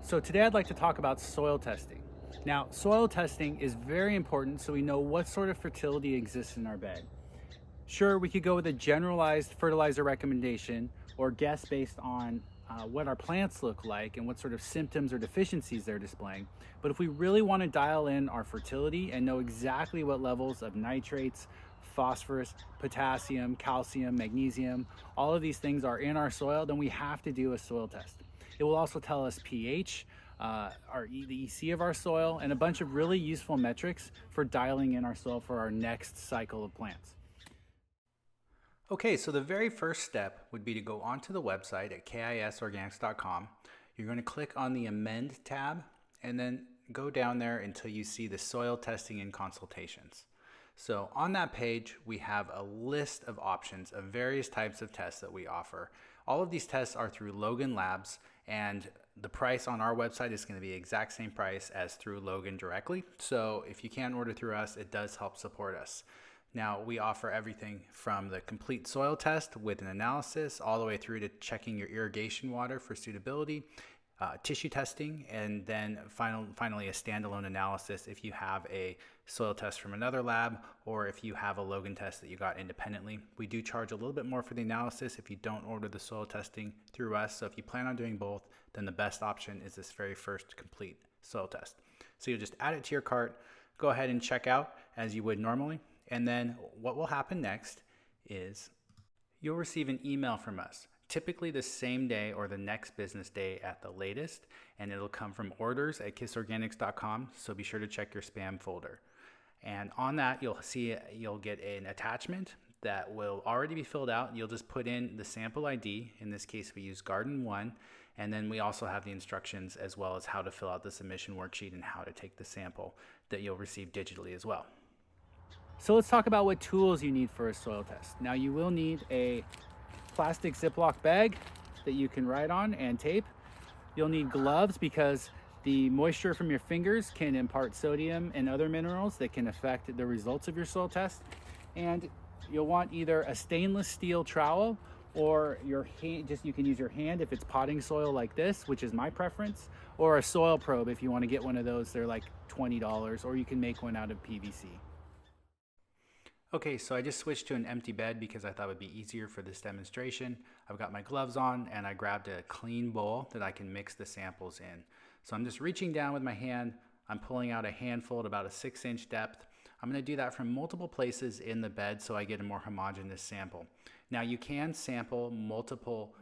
So today I'd like to talk about soil testing. Now, soil testing is very important so we know what sort of fertility exists in our bed. Sure, we could go with a generalized fertilizer recommendation or guess based on what our plants look like and what sort of symptoms or deficiencies they're displaying. But if we really want to dial in our fertility and know exactly what levels of nitrates, phosphorus, potassium, calcium, magnesium, all of these things are in our soil, then we have to do a soil test. It will also tell us pH, the EC of our soil, and a bunch of really useful metrics for dialing in our soil for our next cycle of plants. Okay, so the very first step would be to go onto the website at kisorganics.com. You're going to click on the Amend tab and then go down there until you see the soil testing and consultations. So on that page, we have a list of options of various types of tests that we offer. All of these tests are through Logan Labs, and the price on our website is going to be the exact same price as through Logan directly. So if you can't order through us, it does help support us. Now, we offer everything from the complete soil test with an analysis all the way through to checking your irrigation water for suitability, tissue testing, and then finally a standalone analysis if you have a soil test from another lab or if you have a Logan test that you got independently. We do charge a little bit more for the analysis if you don't order the soil testing through us. So if you plan on doing both, then the best option is this very first complete soil test. So you'll just add it to your cart, go ahead and check out as you would normally. And then what will happen next is you'll receive an email from us, typically the same day or the next business day at the latest, and it'll come from orders@kisorganics.com, so be sure to check your spam folder. And on that, you'll get an attachment that will already be filled out. You'll just put in the sample ID. In this case, we use Garden 1, and then we also have the instructions as well as how to fill out the submission worksheet and how to take the sample that you'll receive digitally as well. So let's talk about what tools you need for a soil test. Now, you will need a plastic Ziploc bag that you can write on and tape. You'll need gloves because the moisture from your fingers can impart sodium and other minerals that can affect the results of your soil test. And you'll want either a stainless steel trowel or your hand, you can use your hand if it's potting soil like this, which is my preference, or a soil probe if you want to get one of those. They're like $20, or you can make one out of PVC. Okay, so I just switched to an empty bed because I thought it would be easier for this demonstration. I've got my gloves on and I grabbed a clean bowl that I can mix the samples in. So I'm just reaching down with my hand. I'm pulling out a handful at about a 6-inch depth. I'm going to do that from multiple places in the bed so I get a more homogeneous sample. Now, you can sample multiple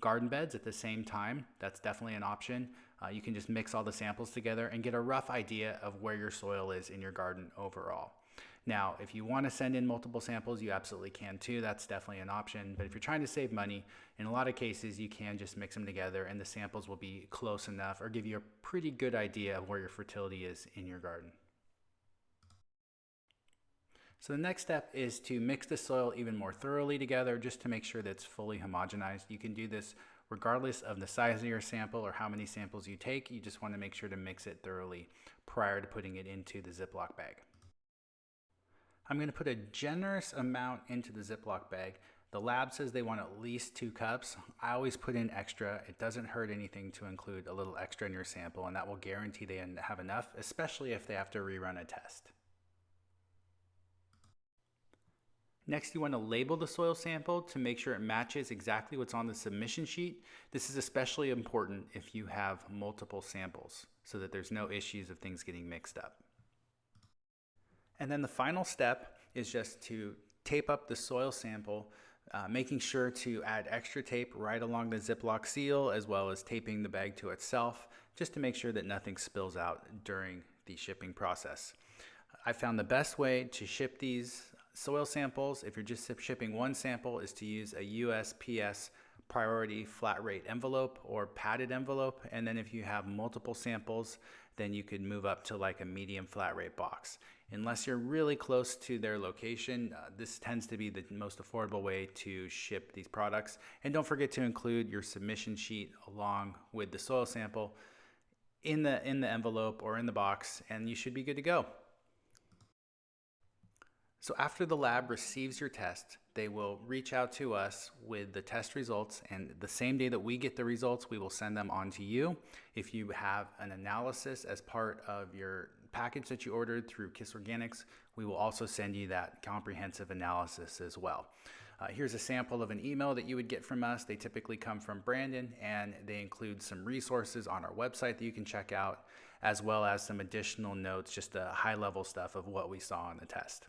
garden beds at the same time. That's definitely an option. You can just mix all the samples together and get a rough idea of where your soil is in your garden overall. Now, if you want to send in multiple samples, you absolutely can too. That's definitely an option. But if you're trying to save money, in a lot of cases, you can just mix them together and the samples will be close enough or give you a pretty good idea of where your fertility is in your garden. So the next step is to mix the soil even more thoroughly together just to make sure that it's fully homogenized. You can do this regardless of the size of your sample or how many samples you take. You just want to make sure to mix it thoroughly prior to putting it into the Ziploc bag. I'm going to put a generous amount into the Ziploc bag. The lab says they want at least 2 cups. I always put in extra. It doesn't hurt anything to include a little extra in your sample, and that will guarantee they have enough, especially if they have to rerun a test. Next, you want to label the soil sample to make sure it matches exactly what's on the submission sheet. This is especially important if you have multiple samples so that there's no issues of things getting mixed up. And then the final step is just to tape up the soil sample, making sure to add extra tape right along the Ziploc seal as well as taping the bag to itself just to make sure that nothing spills out during the shipping process. I found the best way to ship these soil samples, if you're just shipping one sample, is to use a USPS priority flat rate envelope or padded envelope. And then if you have multiple samples, then you could move up to like a medium flat rate box. Unless you're really close to their location, this tends to be the most affordable way to ship these products. And don't forget to include your submission sheet along with the soil sample in the envelope or in the box, and you should be good to go. So after the lab receives your test, they will reach out to us with the test results, and the same day that we get the results, we will send them on to you. If you have an analysis as part of your package that you ordered through KiS Organics, we will also send you that comprehensive analysis as well. Here's a sample of an email that you would get from us. They typically come from Brandon, and they include some resources on our website that you can check out, as well as some additional notes, just the high-level stuff of what we saw in the test.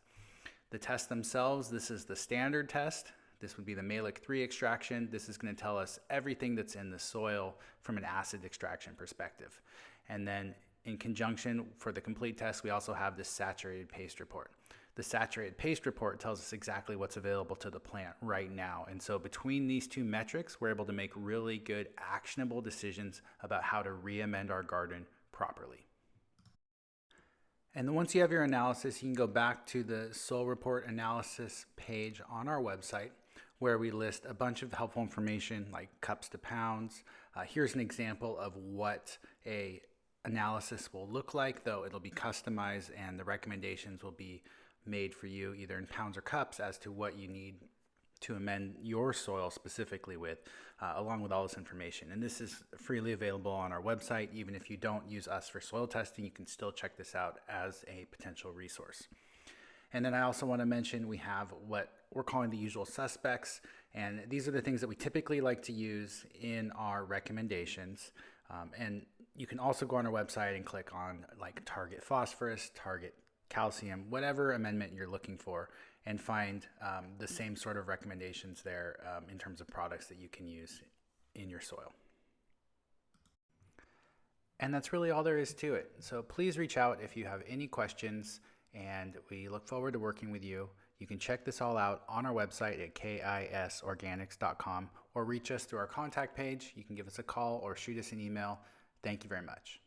The tests themselves, this is the standard test. This would be the Malic 3 extraction. This is going to tell us everything that's in the soil from an acid extraction perspective. And then in conjunction for the complete test, we also have this saturated paste report. The saturated paste report tells us exactly what's available to the plant right now. And so between these two metrics, we're able to make really good, actionable decisions about how to re-amend our garden properly. And then once you have your analysis, you can go back to the soil report analysis page on our website, where we list a bunch of helpful information like cups to pounds. Here's an example of what a analysis will look like, though it'll be customized and the recommendations will be made for you either in pounds or cups as to what you need to amend your soil specifically with, along with all this information. And this is freely available on our website. Even if you don't use us for soil testing, you can still check this out as a potential resource. And then I also want to mention we have what we're calling the usual suspects, and these are the things that we typically like to use in our recommendations. And you can also go on our website and click on like target phosphorus, target calcium, whatever amendment you're looking for, and find the same sort of recommendations there in terms of products that you can use in your soil. And that's really all there is to it. So please reach out if you have any questions, and we look forward to working with you. You can check this all out on our website at kisorganics.com, or reach us through our contact page. You can give us a call or shoot us an email. Thank you very much.